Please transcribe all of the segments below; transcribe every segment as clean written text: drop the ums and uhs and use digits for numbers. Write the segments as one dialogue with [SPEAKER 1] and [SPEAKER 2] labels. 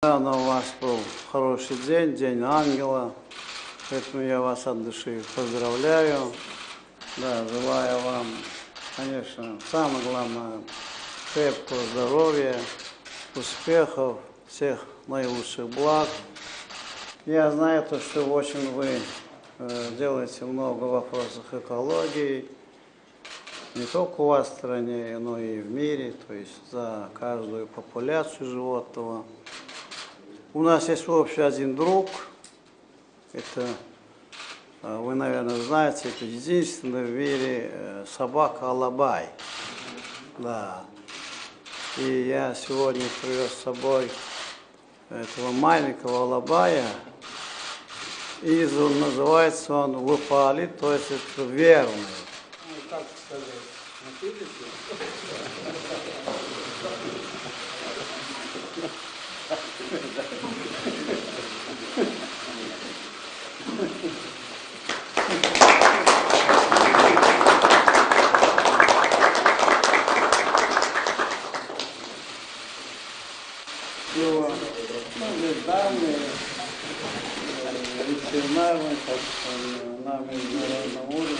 [SPEAKER 1] Недавно у вас был хороший день, День Ангела, поэтому я вас от души поздравляю. Да, желаю вам, конечно, самое главное, крепкого здоровья, успехов, всех наилучших благ. Я знаю, что очень вы делаете много в вопросах экологии, не только у вас в стране, но и в мире, то есть за каждую популяцию животного. У нас есть общий один друг, это, вы, наверное, знаете, это единственная в мире собака Алабай. Да. И я сегодня привез с собой этого маленького Алабая, и называется он Выпали, то есть это верный. Ну, как сказать, его, здесь данные ветеринарные, так что на международном уровне.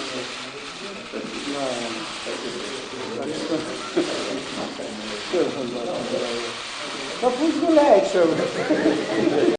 [SPEAKER 1] Да, пусть гуляет, что